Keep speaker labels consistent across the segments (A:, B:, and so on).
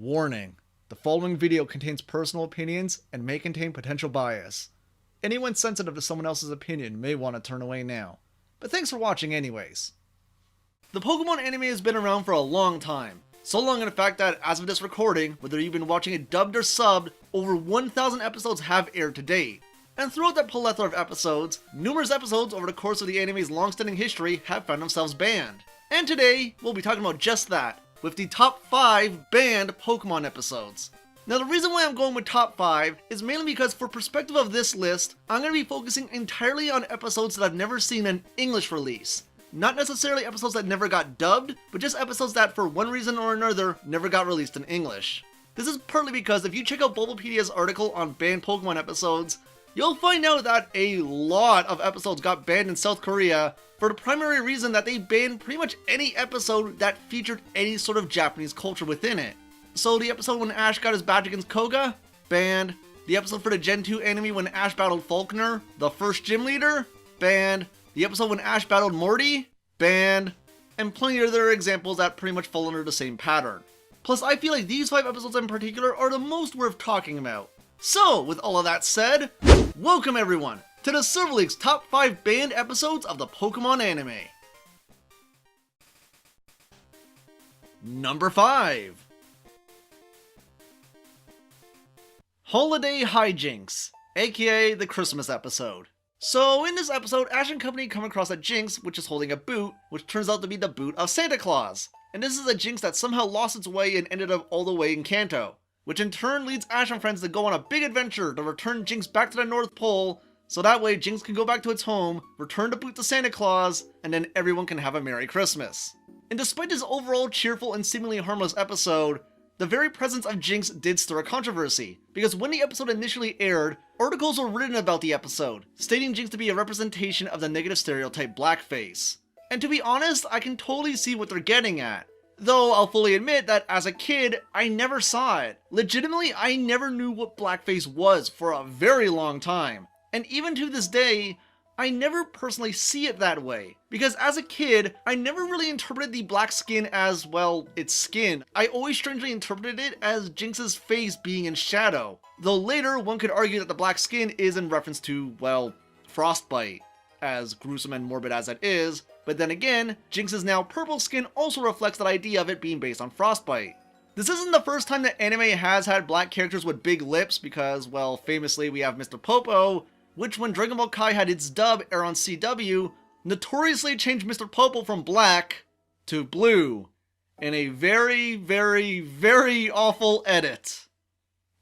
A: Warning: the following video contains personal opinions and may contain potential bias. Anyone sensitive to someone else's opinion may want to turn away now. But thanks for watching anyways. The Pokemon anime has been around for a long time. So long in fact that as of this recording, whether you've been watching it dubbed or subbed, over 1,000 episodes have aired to date. And throughout that plethora of episodes, numerous episodes over the course of the anime's long-standing history have found themselves banned. And today, we'll be talking about just that, with the top 5 banned Pokemon episodes. Now the reason why I'm going with top 5 is mainly because for perspective of this list, I'm going to be focusing entirely on episodes that I've never seen an English release. Not necessarily episodes that never got dubbed, but just episodes that for one reason or another never got released in English. This is partly because if you check out Bulbapedia's article on banned Pokemon episodes, you'll find out that a lot of episodes got banned in South Korea for the primary reason that they banned pretty much any episode that featured any sort of Japanese culture within it. So the episode when Ash got his badge against Koga? Banned. The episode for the Gen 2 anime when Ash battled Falconer, the first gym leader? Banned. The episode when Ash battled Morty? Banned. And plenty of other examples that pretty much fall under the same pattern. Plus I feel like these 5 episodes in particular are the most worth talking about. So, with all of that said, welcome everyone to the Silver League's top 5 banned episodes of the Pokemon anime. Number 5. Holiday Hijinks, aka the Christmas episode. So in this episode, Ash and company come across a Jinx which is holding a boot, which turns out to be the boot of Santa Claus. And this is a Jinx that somehow lost its way and ended up all the way in Kanto, which in turn leads Ash and friends to go on a big adventure to return Jinx back to the North Pole, so that way Jinx can go back to its home, return the boot to Santa Claus, and then everyone can have a Merry Christmas. And despite this overall cheerful and seemingly harmless episode, the very presence of Jinx did stir a controversy, because when the episode initially aired, articles were written about the episode, stating Jinx to be a representation of the negative stereotype blackface. And to be honest, I can totally see what they're getting at. Though I'll fully admit that as a kid, I never saw it. Legitimately, I never knew what blackface was for a very long time. And even to this day, I never personally see it that way. Because as a kid, I never really interpreted the black skin as, well, its skin. I always strangely interpreted it as Jinx's face being in shadow. Though later, one could argue that the black skin is in reference to, well, frostbite. As gruesome and morbid as it is. But then again, Jinx's now purple skin also reflects that idea of it being based on frostbite. This isn't the first time that anime has had black characters with big lips because, well, famously we have Mr. Popo, which when Dragon Ball Kai had its dub air on CW, notoriously changed Mr. Popo from black to blue in a very, very, very awful edit.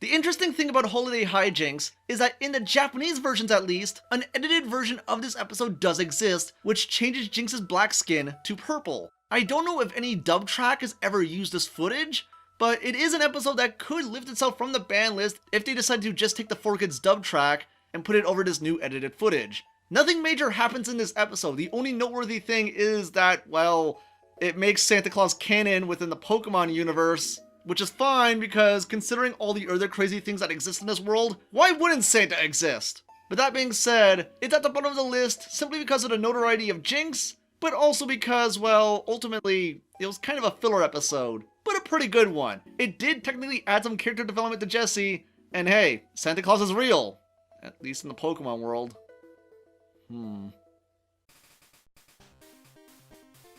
A: The interesting thing about Holiday Hijinks is that in the Japanese versions at least, an edited version of this episode does exist, which changes Jinx's black skin to purple. I don't know if any dub track has ever used this footage, but it is an episode that could lift itself from the ban list if they decide to just take the 4Kids dub track and put it over this new edited footage. Nothing major happens in this episode. The only noteworthy thing is that, well, it makes Santa Claus canon within the Pokemon universe, which is fine because considering all the other crazy things that exist in this world, why wouldn't Santa exist? But that being said, it's at the bottom of the list simply because of the notoriety of Jinx, but also because, well, ultimately, it was kind of a filler episode, but a pretty good one. It did technically add some character development to Jessie, and hey, Santa Claus is real. At least in the Pokemon world.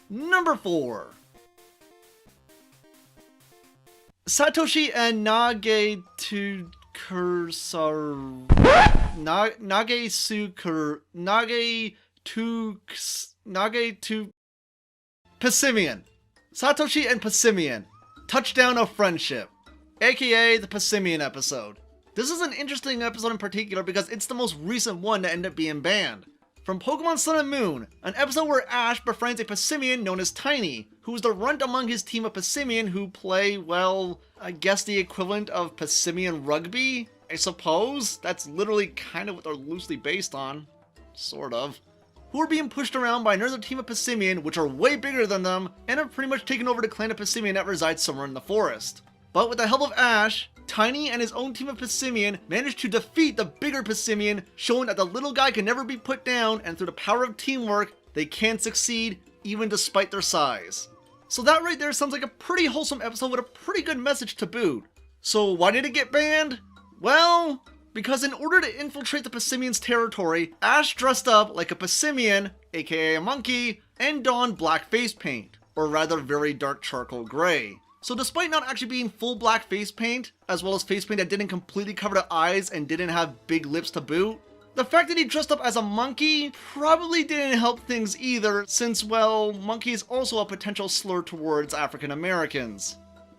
A: Number 4. Satoshi and Passimian. Satoshi and Passimian. Touchdown of Friendship, aka the Passimian episode. This is an interesting episode in particular because it's the most recent one to end up being banned. From Pokemon Sun and Moon, an episode where Ash befriends a Passimian known as Tiny, who is the runt among his team of Passimian who play, well, I guess the equivalent of Passimian rugby, I suppose? That's literally kind of what they're loosely based on. Sort of. Who are being pushed around by another team of Passimian, which are way bigger than them, and have pretty much taken over the clan of Passimian that resides somewhere in the forest. But with the help of Ash, Tiny and his own team of Passimian managed to defeat the bigger Passimian, showing that the little guy can never be put down, and through the power of teamwork, they can succeed even despite their size. So that right there sounds like a pretty wholesome episode with a pretty good message to boot. So why did it get banned? Well, because in order to infiltrate the Passimian's territory, Ash dressed up like a Passimian, aka a monkey, and donned black face paint, or rather very dark charcoal gray. So despite not actually being full black face paint, as well as face paint that didn't completely cover the eyes and didn't have big lips to boot, the fact that he dressed up as a monkey probably didn't help things either, since, well, monkey is also a potential slur towards African Americans.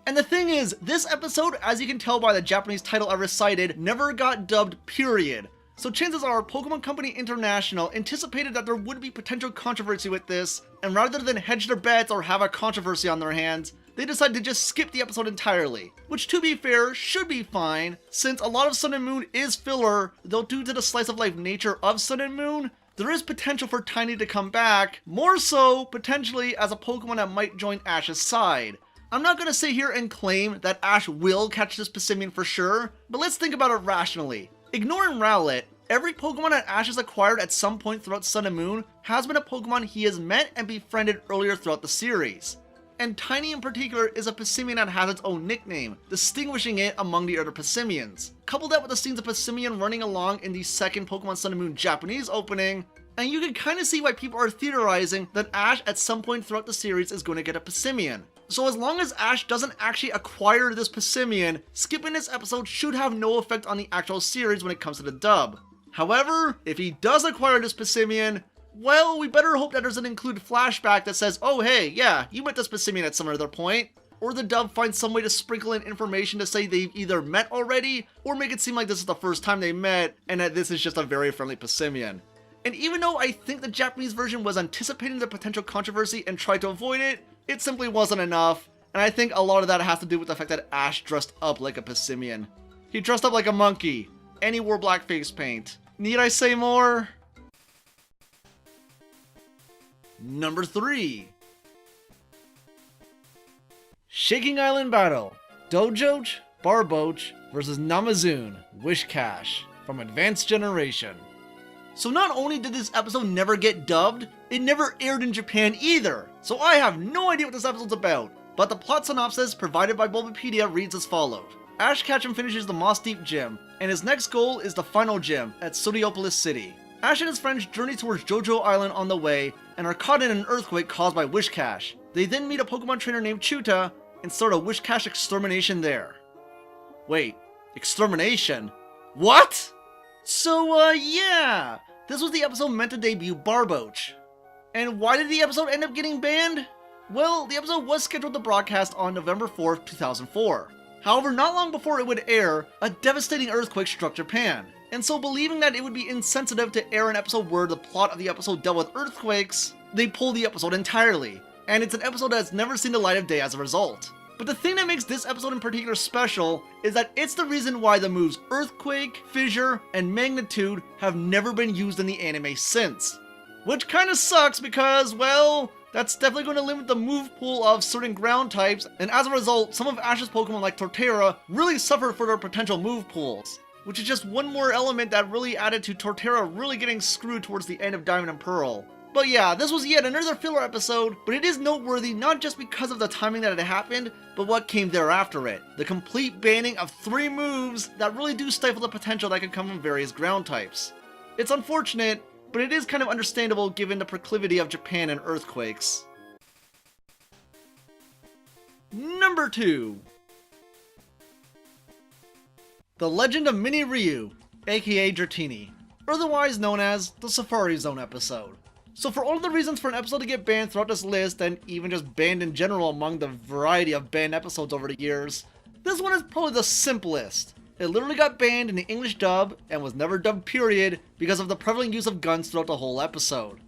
A: And the thing is, this episode, as you can tell by the Japanese title I recited, never got dubbed, period. So chances are Pokémon Company International anticipated that there would be potential controversy with this, and rather than hedge their bets or have a controversy on their hands, they decided to just skip the episode entirely. Which, to be fair, should be fine, since a lot of Sun and Moon is filler, though due to the slice of life nature of Sun and Moon, there is potential for Tiny to come back, more so, potentially, as a Pokemon that might join Ash's side. I'm not gonna sit here and claim that Ash will catch this Passimian for sure, but let's think about it rationally. Ignoring Rowlet, every Pokemon that Ash has acquired at some point throughout Sun and Moon has been a Pokemon he has met and befriended earlier throughout the series. And Tiny in particular is a Passimian that has its own nickname, distinguishing it among the other Passimians. Couple that with the scenes of Passimian running along in the second Pokemon Sun and Moon Japanese opening, and you can kind of see why people are theorizing that Ash at some point throughout the series is going to get a Passimian. So as long as Ash doesn't actually acquire this Passimian, skipping this episode should have no effect on the actual series when it comes to the dub. However, if he does acquire this Passimian, well, we better hope that doesn't include flashback that says, oh hey, yeah, you met this Passimian at some other point. Or the dub finds some way to sprinkle in information to say they've either met already, or make it seem like this is the first time they met, and that this is just a very friendly Passimian. And even though I think the Japanese version was anticipating the potential controversy and tried to avoid it, it simply wasn't enough, and I think a lot of that has to do with the fact that Ash dressed up like a Passimian. He dressed up like a monkey, and he wore black face paint. Need I say more? Number 3. Shaking Island Battle. Dojoch, Barboach versus Namazoon, Wishcash from Advanced Generation. So not only did this episode never get dubbed, it never aired in Japan either. So I have no idea what this episode's about. But the plot synopsis provided by Bulbapedia reads as follows. Ash Ketchum finishes the Moss Deep Gym, and his next goal is the final gym at Sodiopolis City. Ash and his friends journey towards Jojo Island on the way, and are caught in an earthquake caused by Wishcash. They then meet a Pokemon trainer named Chuta, and start a Wishcash extermination there. Wait, extermination? What? So, yeah, this was the episode meant to debut Barboach. And why did the episode end up getting banned? Well, the episode was scheduled to broadcast on November 4th, 2004. However, not long before it would air, a devastating earthquake struck Japan. And so believing that it would be insensitive to air an episode where the plot of the episode dealt with earthquakes, they pulled the episode entirely. And it's an episode that's never seen the light of day as a result. But the thing that makes this episode in particular special is that it's the reason why the moves Earthquake, Fissure, and Magnitude have never been used in the anime since. Which kinda sucks because, well, that's definitely going to limit the move pool of certain ground types, and as a result, some of Ash's Pokemon like Torterra really suffer for their potential move pools. Which is just one more element that really added to Torterra really getting screwed towards the end of Diamond and Pearl. But yeah, this was yet another filler episode, but it is noteworthy not just because of the timing that it happened, but what came thereafter it. The complete banning of 3 moves that really do stifle the potential that could come from various ground types. It's unfortunate, but it is kind of understandable given the proclivity of Japan and earthquakes. Number 2. The Legend of Mini Ryu, aka Dratini, otherwise known as the Safari Zone episode. So for all of the reasons for an episode to get banned throughout this list, and even just banned in general among the variety of banned episodes over the years, this one is probably the simplest. It literally got banned in the English dub, and was never dubbed period, because of the prevalent use of guns throughout the whole episode.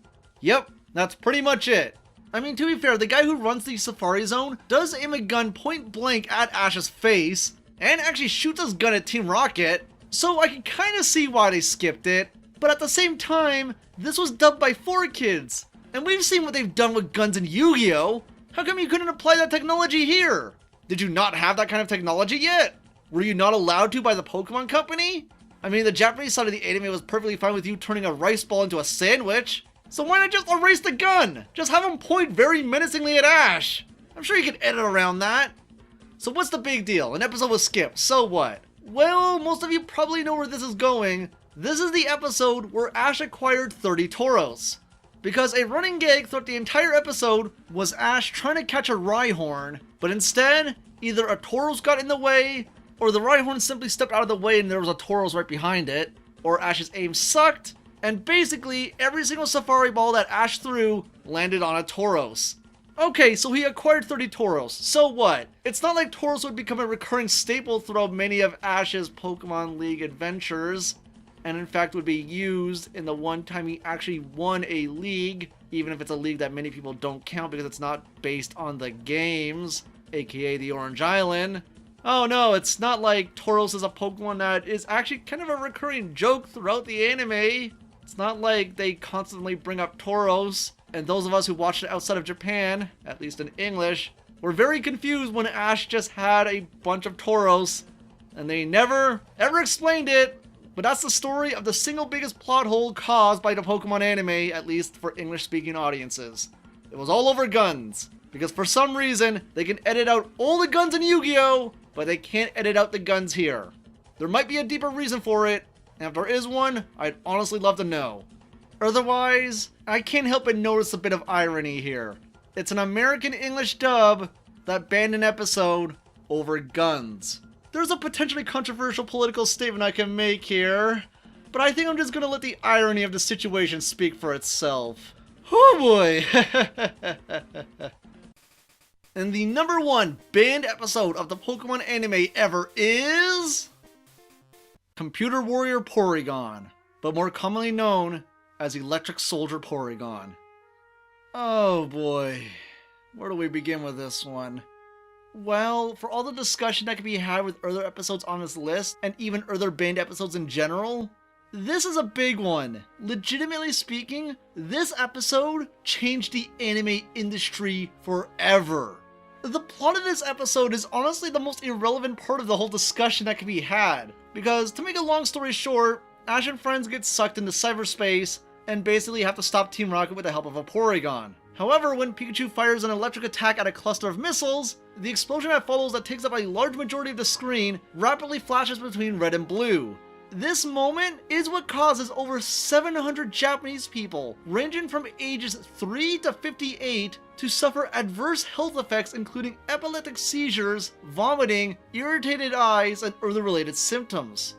A: Yep, that's pretty much it. I mean, to be fair, the guy who runs the Safari Zone does aim a gun point blank at Ash's face, and actually shoots his gun at Team Rocket, so I can kinda see why they skipped it. But at the same time, this was dubbed by 4Kids, and we've seen what they've done with guns in Yu-Gi-Oh! How come you couldn't apply that technology here? Did you not have that kind of technology yet? Were you not allowed to by the Pokemon Company? I mean, the Japanese side of the anime was perfectly fine with you turning a rice ball into a sandwich, so why not just erase the gun? Just have him point very menacingly at Ash. I'm sure you can edit around that. So what's the big deal? An episode was skipped, so what? Well, most of you probably know where this is going. This is the episode where Ash acquired 30 Tauros. Because a running gag throughout the entire episode was Ash trying to catch a Rhyhorn, but instead, either a Tauros got in the way, or the Rhyhorn simply stepped out of the way and there was a Tauros right behind it, or Ash's aim sucked, and basically every single Safari Ball that Ash threw landed on a Tauros. Okay, so he acquired 30 Tauros, so what? It's not like Tauros would become a recurring staple throughout many of Ash's Pokemon League adventures, and in fact would be used in the one time he actually won a league, even if it's a league that many people don't count because it's not based on the games, aka the Orange Island. Oh no, it's not like Tauros is a Pokemon that is actually kind of a recurring joke throughout the anime. It's not like they constantly bring up Tauros, and those of us who watched it outside of Japan, at least in English, were very confused when Ash just had a bunch of Tauros, and they never, ever explained it. But that's the story of the single biggest plot hole caused by the Pokemon anime, at least for English-speaking audiences. It was all over guns, because for some reason, they can edit out all the guns in Yu-Gi-Oh!, but they can't edit out the guns here. There might be a deeper reason for it, and if there is one, I'd honestly love to know. Otherwise, I can't help but notice a bit of irony here. It's an American English dub that banned an episode over guns. There's a potentially controversial political statement I can make here, but I think I'm just gonna let the irony of the situation speak for itself. Oh boy! And the number one banned episode of the Pokemon anime ever is Computer Warrior Porygon, but more commonly known as Electric Soldier Porygon. Oh boy, where do we begin with this one? Well, for all the discussion that can be had with other episodes on this list, and even other banned episodes in general, this is a big one. Legitimately speaking, this episode changed the anime industry forever. The plot of this episode is honestly the most irrelevant part of the whole discussion that can be had, because to make a long story short, Ash and friends get sucked into cyberspace and basically have to stop Team Rocket with the help of a Porygon. However, when Pikachu fires an electric attack at a cluster of missiles, the explosion that follows that takes up a large majority of the screen rapidly flashes between red and blue. This moment is what causes over 700 Japanese people, ranging from ages 3 to 58, to suffer adverse health effects including epileptic seizures, vomiting, irritated eyes, and other related symptoms.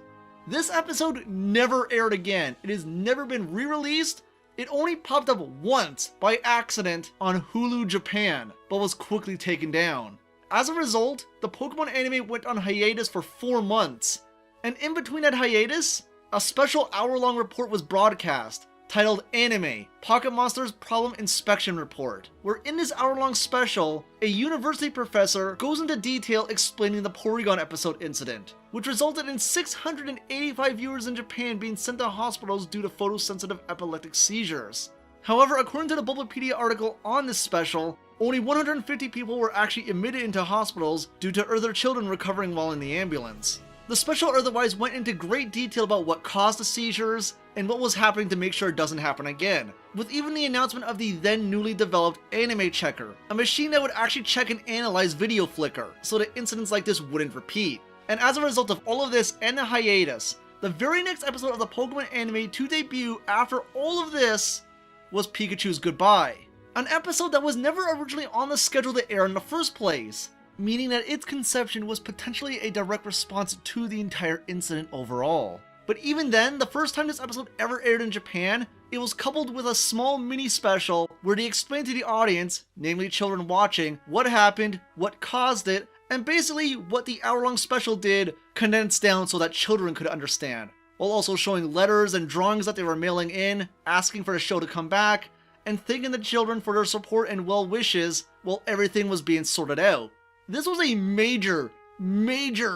A: This episode never aired again. It has never been re-released. It only popped up once by accident on Hulu Japan, but was quickly taken down. As a result, the Pokemon anime went on hiatus for 4 months. And in between that hiatus, a special hour-long report was broadcast, titled Anime, Pocket Monsters Problem Inspection Report, where in this hour-long special, a university professor goes into detail explaining the Porygon episode incident, which resulted in 685 viewers in Japan being sent to hospitals due to photosensitive epileptic seizures. However, according to the Bulbapedia article on this special, only 150 people were actually admitted into hospitals due to other children recovering while in the ambulance. The special otherwise went into great detail about what caused the seizures and what was happening to make sure it doesn't happen again, with even the announcement of the then newly developed Anime Checker, a machine that would actually check and analyze video flicker so that incidents like this wouldn't repeat. And as a result of all of this and the hiatus, the very next episode of the Pokemon anime to debut after all of this was Pikachu's Goodbye, an episode that was never originally on the schedule to air in the first place, meaning that its conception was potentially a direct response to the entire incident overall. But even then, the first time this episode ever aired in Japan, it was coupled with a small mini special where they explained to the audience, namely children watching, what happened, what caused it, and basically what the hour-long special did condensed down so that children could understand, while also showing letters and drawings that they were mailing in, asking for the show to come back, and thanking the children for their support and well wishes while everything was being sorted out. This was a major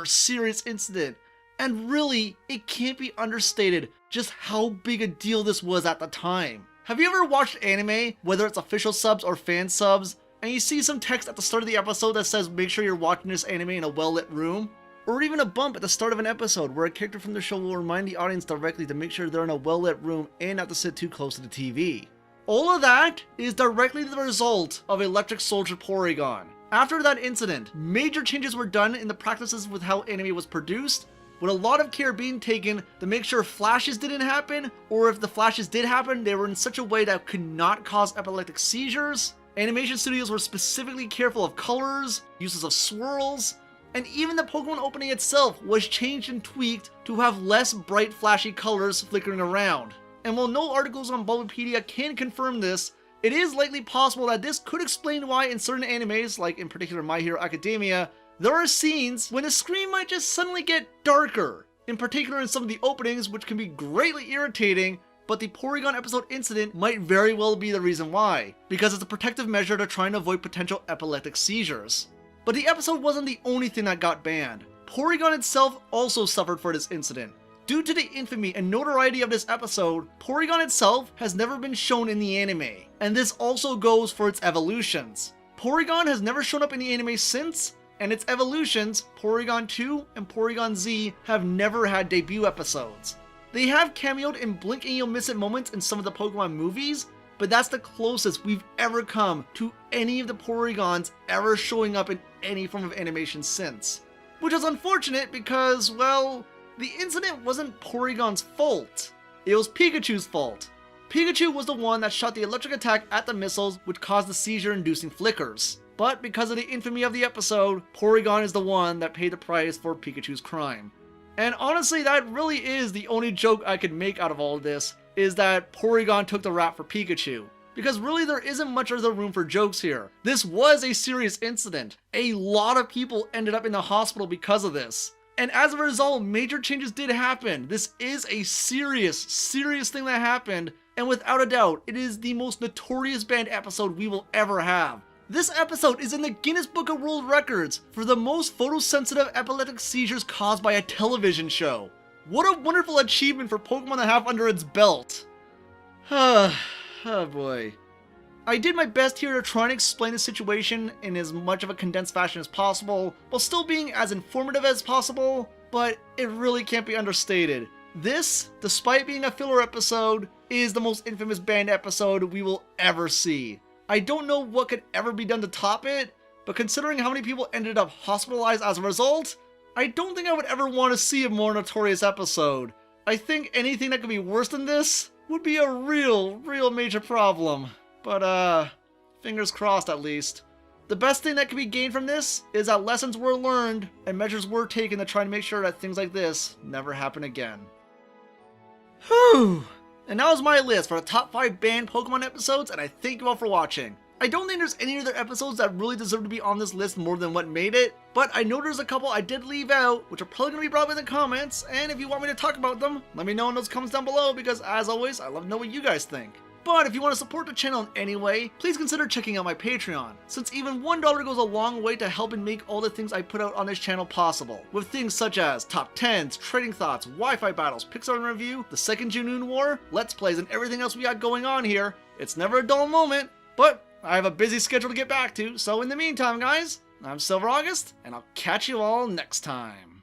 A: serious incident, and really, it can't be understated just how big a deal this was at the time. Have you ever watched anime, whether it's official subs or fan subs, and you see some text at the start of the episode that says make sure you're watching this anime in a well-lit room? Or even a bump at the start of an episode where a character from the show will remind the audience directly to make sure they're in a well-lit room and not to sit too close to the TV. All of that is directly the result of Electric Soldier Porygon. After that incident, major changes were done in the practices with how anime was produced, with a lot of care being taken to make sure flashes didn't happen, or if the flashes did happen, they were in such a way that could not cause epileptic seizures. Animation studios were specifically careful of colors, uses of swirls, and even the Pokemon opening itself was changed and tweaked to have less bright flashy colors flickering around. And while no articles on Bulbapedia can confirm this, it is likely possible that this could explain why in certain animes, like in particular My Hero Academia, there are scenes when the screen might just suddenly get darker, in particular in some of the openings, which can be greatly irritating, but the Porygon episode incident might very well be the reason why, because it's a protective measure to try and avoid potential epileptic seizures. But the episode wasn't the only thing that got banned. Porygon itself also suffered for this incident. Due to the infamy and notoriety of this episode, Porygon itself has never been shown in the anime, and this also goes for its evolutions. Porygon has never shown up in the anime since, and its evolutions, Porygon 2 and Porygon Z, have never had debut episodes. They have cameoed in blink and you'll miss it moments in some of the Pokemon movies, but that's the closest we've ever come to any of the Porygons ever showing up in any form of animation since. Which is unfortunate because, well, the incident wasn't Porygon's fault. It was Pikachu's fault. Pikachu was the one that shot the electric attack at the missiles, which caused the seizure-inducing flickers. But because of the infamy of the episode, Porygon is the one that paid the price for Pikachu's crime. And honestly, that really is the only joke I could make out of all of this, is that Porygon took the rap for Pikachu. Because really there isn't much other room for jokes here. This was a serious incident. A lot of people ended up in the hospital because of this. And as a result, major changes did happen. This is a serious thing that happened. And without a doubt, it is the most notorious banned episode we will ever have. This episode is in the Guinness Book of World Records for the most photosensitive epileptic seizures caused by a television show. What a wonderful achievement for Pokemon to have under its belt. Oh boy. I did my best here to try and explain the situation in as much of a condensed fashion as possible, while still being as informative as possible, but it really can't be understated. This, despite being a filler episode, is the most infamous banned episode we will ever see. I don't know what could ever be done to top it, but considering how many people ended up hospitalized as a result, I don't think I would ever want to see a more notorious episode. I think anything that could be worse than this would be a real major problem. But fingers crossed at least. The best thing that can be gained from this is that lessons were learned and measures were taken to try and make sure that things like this never happen again. Whew! And that was my list for the top 5 banned Pokemon episodes, and I thank you all for watching. I don't think there's any other episodes that really deserve to be on this list more than what made it, but I know there's a couple I did leave out, which are probably going to be brought up in the comments, and if you want me to talk about them, let me know in those comments down below, because as always, I love to know what you guys think. But if you want to support the channel in any way, please consider checking out my Patreon, since even $1 goes a long way to helping make all the things I put out on this channel possible, with things such as top 10s, trading thoughts, Wi-Fi battles, Pixar in review, the second Junoon War, Let's Plays, and everything else we got going on here. It's never a dull moment, but I have a busy schedule to get back to, so in the meantime guys, I'm Silver August, and I'll catch you all next time.